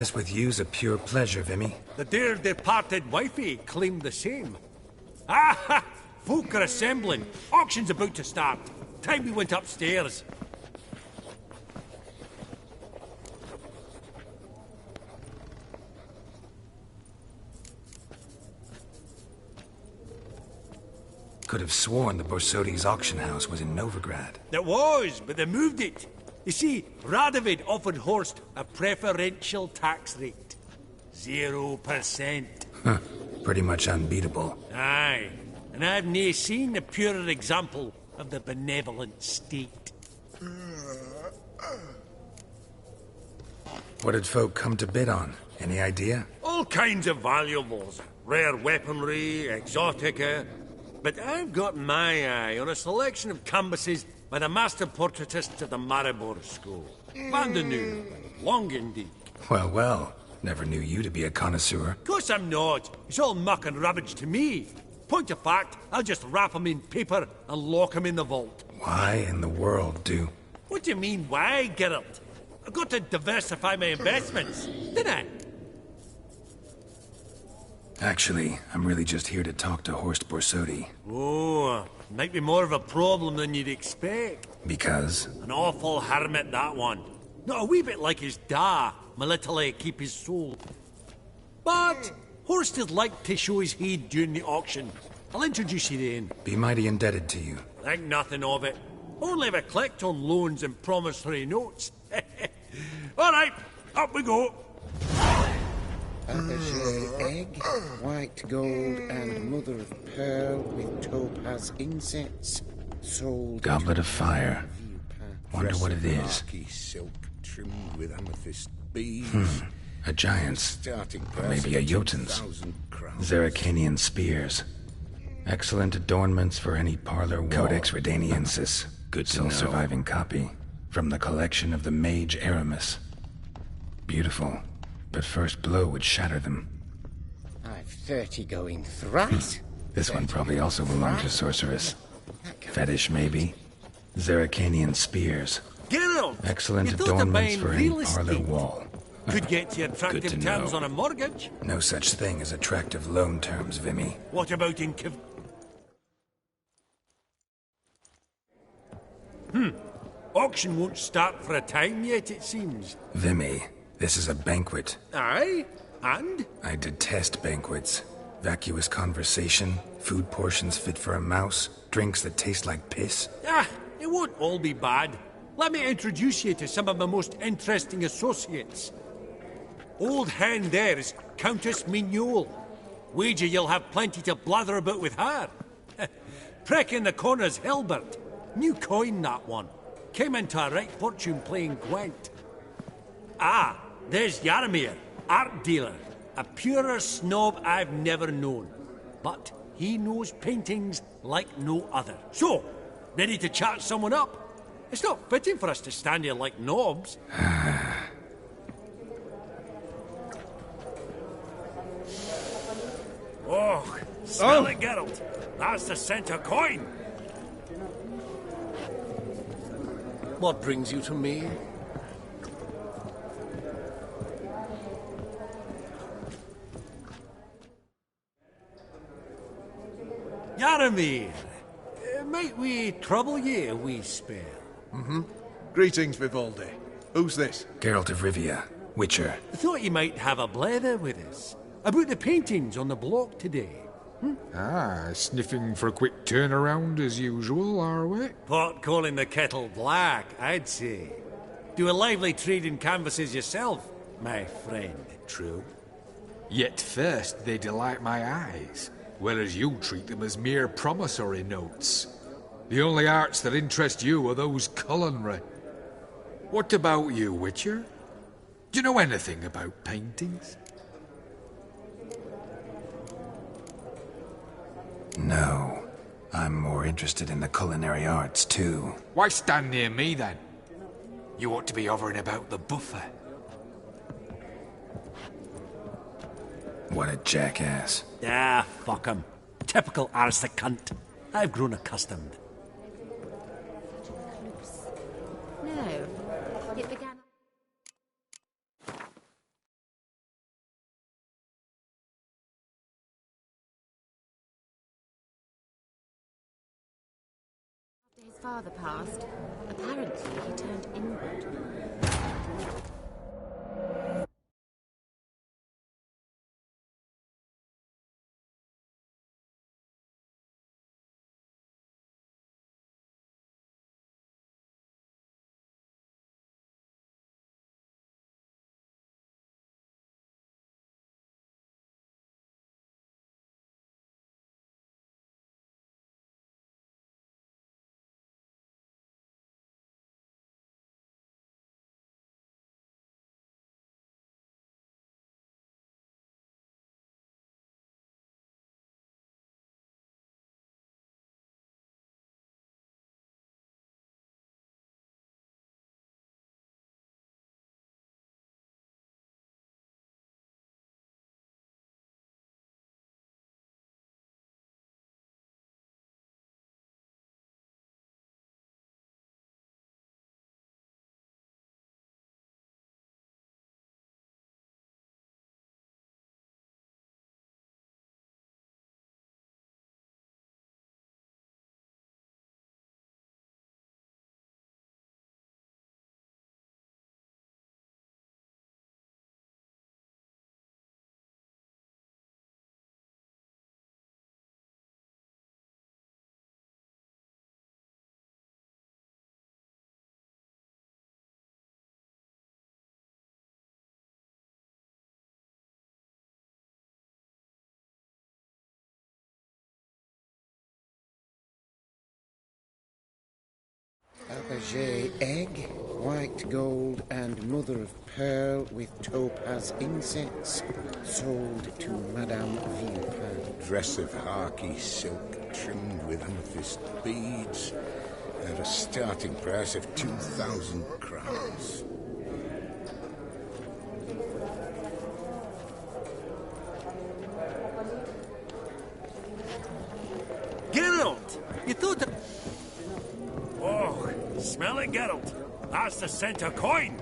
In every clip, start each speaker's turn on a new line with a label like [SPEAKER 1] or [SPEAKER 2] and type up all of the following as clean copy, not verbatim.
[SPEAKER 1] This with you's a pure pleasure, Vimy.
[SPEAKER 2] The dear departed wifey claimed the same. Ah ha! Folk are assembling. Auction's about to start. Time we went upstairs.
[SPEAKER 1] Could have sworn the Borsodi's auction house was in Novigrad.
[SPEAKER 2] It was, but they moved it. You see, Radovid offered Horst a preferential tax rate. 0%.
[SPEAKER 1] Huh. Pretty much unbeatable.
[SPEAKER 2] Aye. And I've nae seen a purer example of the benevolent state.
[SPEAKER 1] What did folk come to bid on? Any idea?
[SPEAKER 2] All kinds of valuables. Rare weaponry, exotica. But I've got my eye on a selection of canvases by the master portraitists of the Maribor School. Van de Nu, Longendiek.
[SPEAKER 1] Well, well. Never knew you to be a connoisseur.
[SPEAKER 2] Of course I'm not. It's all muck and rubbish to me. Point of fact, I'll just wrap 'em in paper and lock 'em in the vault.
[SPEAKER 1] Why in the world do?
[SPEAKER 2] What do you mean, why, Geralt? I've got to diversify my investments, didn't I?
[SPEAKER 1] Actually, I'm really just here to talk to Horst Borsodi.
[SPEAKER 2] Oh, might be more of a problem than you'd expect.
[SPEAKER 1] Because?
[SPEAKER 2] An awful hermit, that one. Not a wee bit like his da, my little keep his soul. But Horst is like to show his head during the auction. I'll introduce you then.
[SPEAKER 1] Be mighty indebted to you.
[SPEAKER 2] Think nothing of it. Only ever collect on loans and promissory notes. All right, up we go.
[SPEAKER 3] Fabergé egg, white gold, and mother of pearl with topaz insets. Sold.
[SPEAKER 1] Goblet of fire. Wonder what it is.
[SPEAKER 4] Silk trimmed with amethyst beads.
[SPEAKER 1] A giant's. Or maybe a Jotun's. Zerrikanian spears. Excellent adornments for any parlor wall. Codex Redaniensis. Good sole surviving copy. From the collection of the mage Aramis. Beautiful. But first blow would shatter them.
[SPEAKER 3] I've 30 going thrice.
[SPEAKER 1] This one probably also belonged to Sorceress. Fetish, maybe? Zerrikanian spears.
[SPEAKER 2] Geralt!
[SPEAKER 1] Excellent
[SPEAKER 2] you thought of
[SPEAKER 1] adornments
[SPEAKER 2] buying
[SPEAKER 1] for any
[SPEAKER 2] real
[SPEAKER 1] parlor
[SPEAKER 2] estate.
[SPEAKER 1] wall.
[SPEAKER 2] Could get you attractive
[SPEAKER 1] Good to
[SPEAKER 2] terms
[SPEAKER 1] know.
[SPEAKER 2] on a mortgage.
[SPEAKER 1] No such thing as attractive loan terms, Vimy.
[SPEAKER 2] What about in Auction won't start for a time yet, it seems.
[SPEAKER 1] Vimy, this is a banquet.
[SPEAKER 2] Aye? And?
[SPEAKER 1] I detest banquets. Vacuous conversation, food portions fit for a mouse, drinks that taste like piss.
[SPEAKER 2] Ah, it won't all be bad. Let me introduce you to some of my most interesting associates. Old hand there is Countess Mignol. Wager you'll have plenty to blather about with her. Prick in the corner's Hilbert. New coin, that one. Came into a right fortune playing Gwent. Ah, there's Jaromir, art dealer. A purer snob I've never known. But he knows paintings like no other. So, ready to chat someone up? It's not fitting for us to stand here like knobs. Oh, smell it, Geralt. That's the center coin. What brings you to me? Jaromir, might we trouble ye a wee spell?
[SPEAKER 5] Greetings, Vivaldi. Who's this?
[SPEAKER 1] Geralt of Rivia, Witcher.
[SPEAKER 2] I thought you might have a blether with us. About the paintings on the block today.
[SPEAKER 6] Ah, sniffing for a quick turnaround as usual, are we?
[SPEAKER 2] Pot calling the kettle black, I'd say. Do a lively trade in canvases yourself, my friend.
[SPEAKER 6] True. Yet first they delight my eyes, whereas you treat them as mere promissory notes. The only arts that interest you are those culinary. What about you, Witcher? Do you know anything about paintings?
[SPEAKER 1] No. I'm more interested in the culinary arts, too.
[SPEAKER 6] Why stand near me, then? You ought to be hovering about the buffet.
[SPEAKER 1] What a jackass.
[SPEAKER 2] Ah, fuck him. Typical aristocrat. I've grown accustomed.
[SPEAKER 7] No, it began. father passed. Apparently, he turned inward.
[SPEAKER 3] Fabergé egg, white gold and mother of pearl with topaz insets, sold to Madame Villepin.
[SPEAKER 4] Dress of harky silk trimmed with amethyst beads at a starting price of 2,000 crowns.
[SPEAKER 2] Geralt! You thought that... Oh, smell it, Geralt. That's the center coin.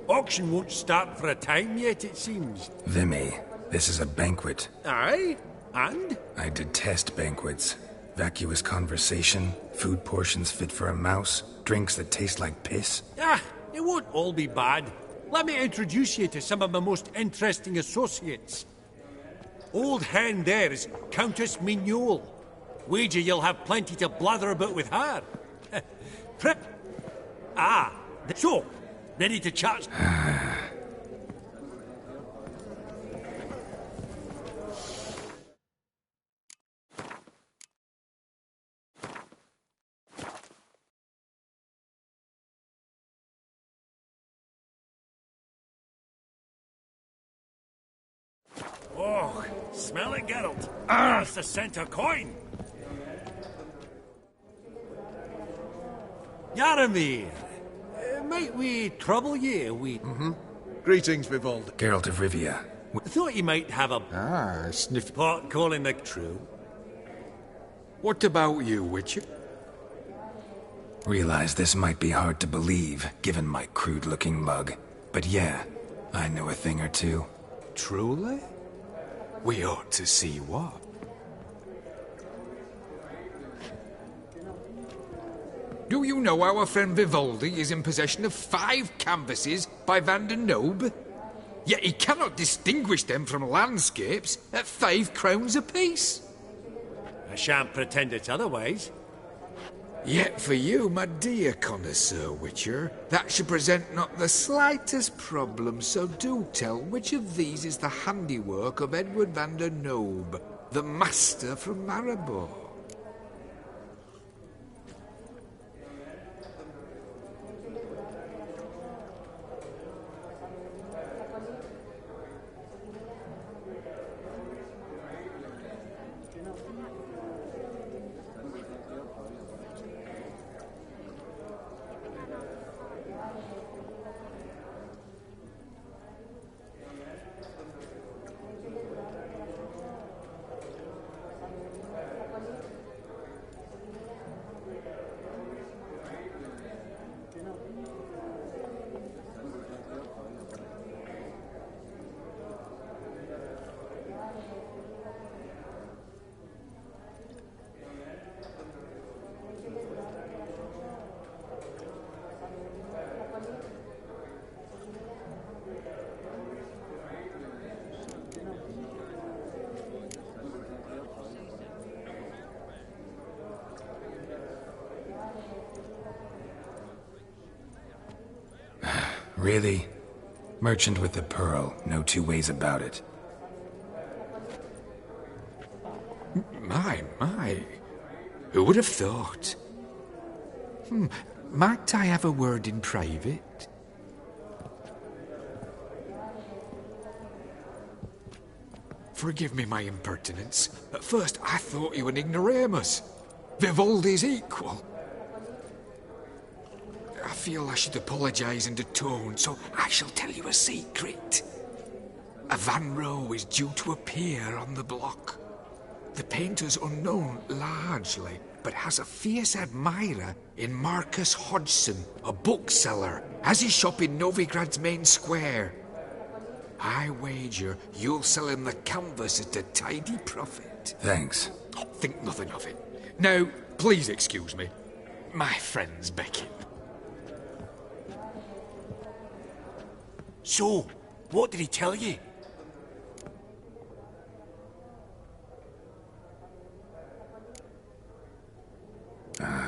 [SPEAKER 2] Auction won't start for a time yet, it seems.
[SPEAKER 1] Vimy, this is a banquet.
[SPEAKER 2] Aye? And?
[SPEAKER 1] I detest banquets. Vacuous conversation, food portions fit for a mouse, drinks that taste like piss.
[SPEAKER 2] Ah, it won't all be bad. Let me introduce you to some of my most interesting associates. Old hen there is Countess Mignole. Wager you'll have plenty to blather about with her. So, ready to chat? Oh, smell it, Geralt. That's the center coin. Yaramir, might we trouble you?
[SPEAKER 5] Greetings, Vivaldi.
[SPEAKER 1] Geralt of Rivia.
[SPEAKER 2] Thought you might have a
[SPEAKER 6] Sniff.
[SPEAKER 2] pot calling the true.
[SPEAKER 6] What about you, Witcher?
[SPEAKER 1] Realize this might be hard to believe, given my crude-looking mug. But yeah, I know a thing or two.
[SPEAKER 6] Truly? We ought to see what. Do you know our friend Vivaldi is in possession of 5 canvases by Van der Nobe? Yet he cannot distinguish them from landscapes at 5 crowns apiece.
[SPEAKER 2] I shan't pretend it's otherwise.
[SPEAKER 6] Yet for you, my dear connoisseur Witcher, that should present not the slightest problem, so do tell which of these is the handiwork of Edward van der Nobe, the master from Maribor.
[SPEAKER 1] Really? Merchant with the pearl, no two ways about it.
[SPEAKER 6] My. Who would have thought? Might I have a word in private? Forgive me my impertinence. At first I thought you an ignoramus. Vivaldi's equal. I feel I should apologise and atone, so I shall tell you a secret. A Van Row is due to appear on the block. The painter's unknown largely, but has a fierce admirer in Marcus Hodgson, a bookseller, has his shop in Novigrad's main square. I wager you'll sell him the canvas at a tidy profit.
[SPEAKER 1] Thanks.
[SPEAKER 6] Oh, think nothing of it. Now, please excuse me. My friend's beckon.
[SPEAKER 2] So, what did he tell you?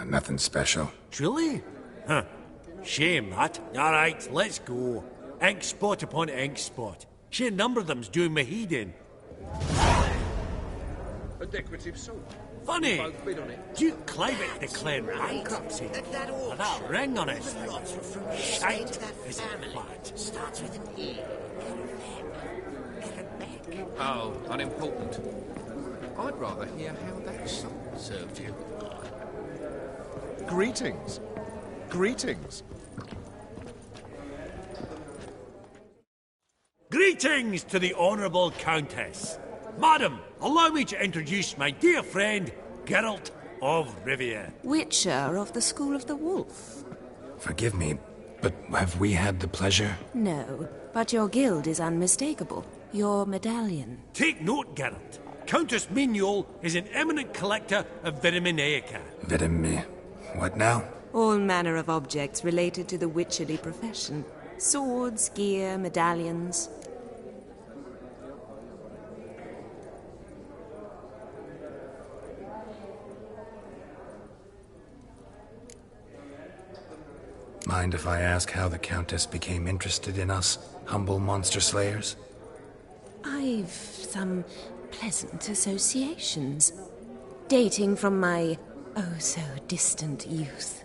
[SPEAKER 1] Nothing special.
[SPEAKER 2] Truly? Huh. Shame that. Alright, let's go. Ink spot upon ink spot. Sheer number of them's doing my head in.
[SPEAKER 5] A decorative sword.
[SPEAKER 2] Funny.
[SPEAKER 5] Both bid on it.
[SPEAKER 2] Duke Clive declared bankruptcy. And that ring on his finger. Shite is a flat.
[SPEAKER 3] Starts with an E.
[SPEAKER 8] Oh, unimportant. I'd rather hear how that song served you.
[SPEAKER 5] Greetings. Greetings.
[SPEAKER 2] Greetings to the Honourable Countess. Madam, allow me to introduce my dear friend, Geralt of Rivia.
[SPEAKER 7] Witcher of the School of the Wolf.
[SPEAKER 1] Forgive me, but have we had the pleasure?
[SPEAKER 7] No, but your guild is unmistakable. Your medallion.
[SPEAKER 2] Take note, Geralt. Countess Mignol is an eminent collector of Vitaminaica.
[SPEAKER 1] What now?
[SPEAKER 7] All manner of objects related to the witcherly profession. Swords, gear, medallions.
[SPEAKER 1] Mind if I ask how the Countess became interested in us, humble monster slayers?
[SPEAKER 7] I've some pleasant associations, dating from my oh-so-distant youth.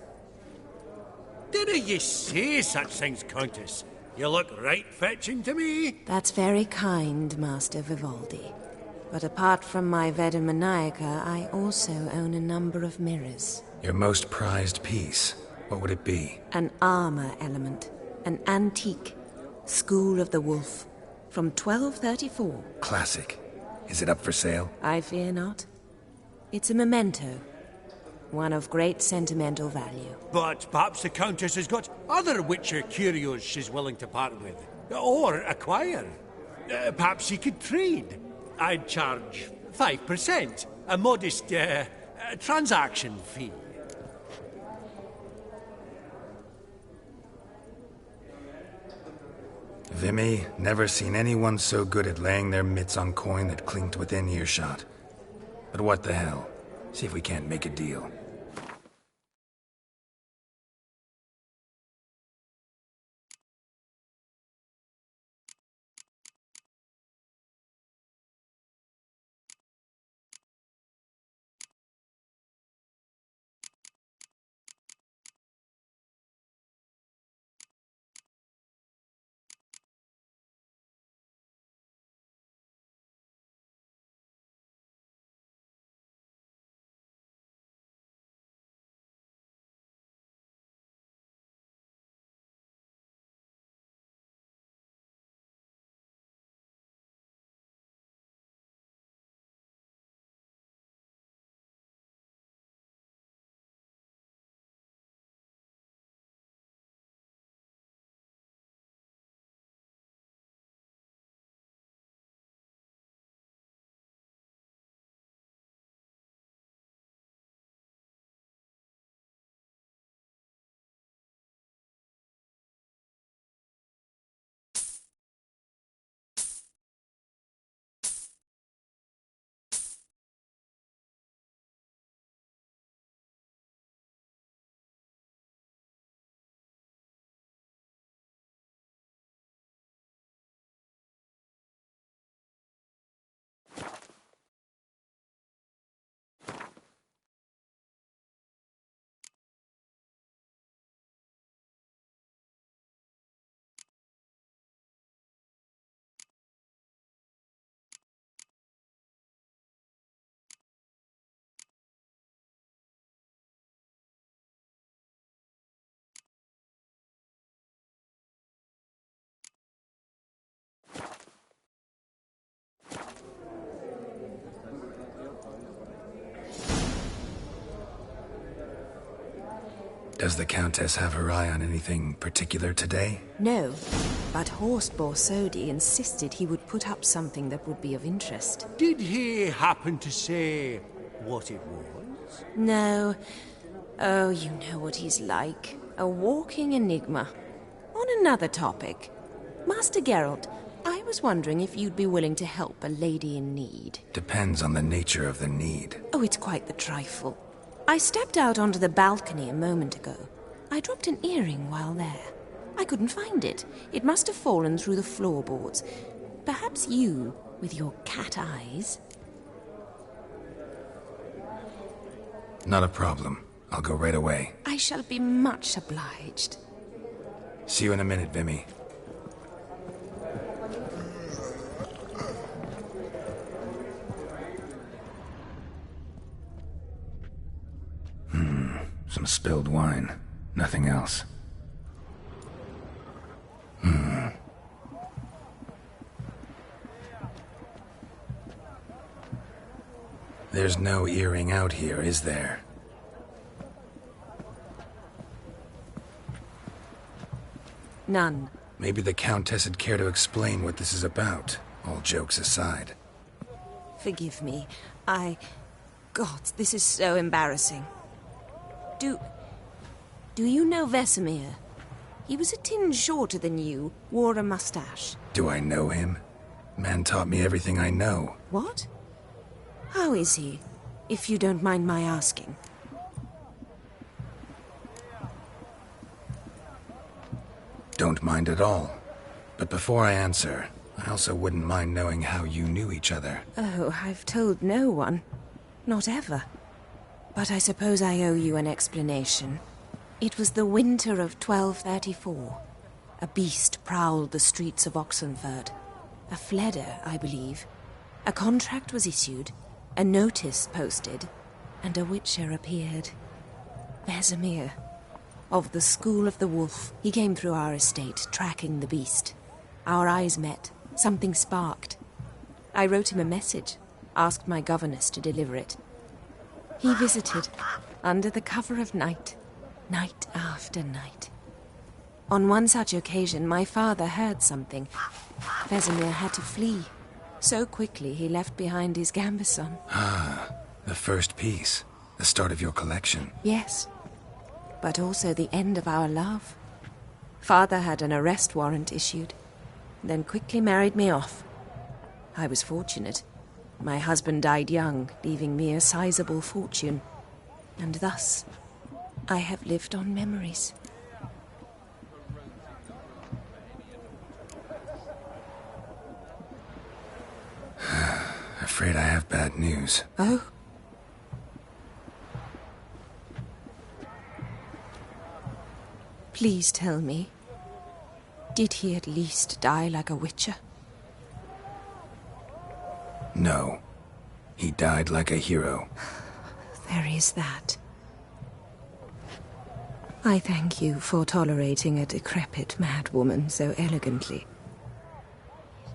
[SPEAKER 2] Dinna ye say such things, Countess? You look right fetching to me.
[SPEAKER 7] That's very kind, Master Vivaldi. But apart from my Vitaminaica, I also own a number of mirrors.
[SPEAKER 1] Your most prized piece, what would it be?
[SPEAKER 7] An armor element, an antique, School of the Wolf, from 1234.
[SPEAKER 1] Classic. Is it up for sale?
[SPEAKER 7] I fear not. It's a memento, one of great sentimental value.
[SPEAKER 2] But perhaps the Countess has got other Witcher curios she's willing to part with. Or acquire. Perhaps she could trade. I'd charge 5%, a modest transaction fee.
[SPEAKER 1] Vimy, never seen anyone so good at laying their mitts on coin that clinked within earshot. But what the hell? See if we can't make a deal. Does the Countess have her eye on anything particular today?
[SPEAKER 7] No, but Horst Borsodi insisted he would put up something that would be of interest.
[SPEAKER 2] Did he happen to say what it was?
[SPEAKER 7] No. Oh, you know what he's like. A walking enigma. On another topic. Master Geralt, I was wondering if you'd be willing to help a lady in need.
[SPEAKER 1] Depends on the nature of the need.
[SPEAKER 7] Oh, it's quite the trifle. I stepped out onto the balcony a moment ago. I dropped an earring while there. I couldn't find it. It must have fallen through the floorboards. Perhaps you, with your cat eyes...
[SPEAKER 1] Not a problem. I'll go right away.
[SPEAKER 7] I shall be much obliged.
[SPEAKER 1] See you in a minute, Vimy. Some spilled wine. Nothing else. There's no earring out here, is there?
[SPEAKER 7] None.
[SPEAKER 1] Maybe the Countess would care to explain what this is about, all jokes aside.
[SPEAKER 7] Forgive me. God, this is so embarrassing. Do you know Vesemir? He was a tinge shorter than you, wore a mustache.
[SPEAKER 1] Do I know him? Man taught me everything I know.
[SPEAKER 7] What? How is he, if you don't mind my asking?
[SPEAKER 1] Don't mind at all. But before I answer, I also wouldn't mind knowing how you knew each other.
[SPEAKER 7] Oh, I've told no one. Not ever. But I suppose I owe you an explanation. It was the winter of 1234. A beast prowled the streets of Oxenford. A fledder, I believe. A contract was issued, a notice posted, and a witcher appeared. Vesemir. Of the School of the Wolf. He came through our estate, tracking the beast. Our eyes met. Something sparked. I wrote him a message, asked my governess to deliver it. He visited, under the cover of night, night after night. On one such occasion, my father heard something. Vesemir had to flee. So quickly, he left behind his gambeson.
[SPEAKER 1] Ah, the first piece. The start of your collection.
[SPEAKER 7] Yes, but also the end of our love. Father had an arrest warrant issued, then quickly married me off. I was fortunate. My husband died young, leaving me a sizable fortune. And thus, I have lived on memories.
[SPEAKER 1] Afraid I have bad news.
[SPEAKER 7] Oh? Please tell me, did he at least die like a witcher?
[SPEAKER 1] No. He died like a hero.
[SPEAKER 7] There is that. I thank you for tolerating a decrepit madwoman so elegantly.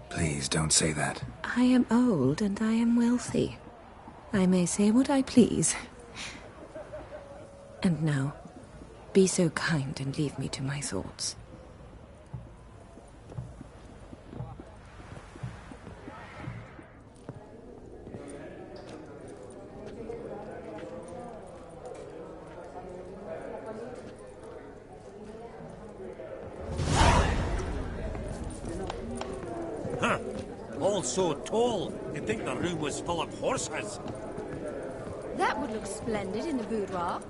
[SPEAKER 1] Please don't say that.
[SPEAKER 7] I am old and I am wealthy. I may say what I please. And now, be so kind and leave me to my thoughts.
[SPEAKER 2] All so tall, you'd think the room was full of horses.
[SPEAKER 9] That would look splendid in the boudoir.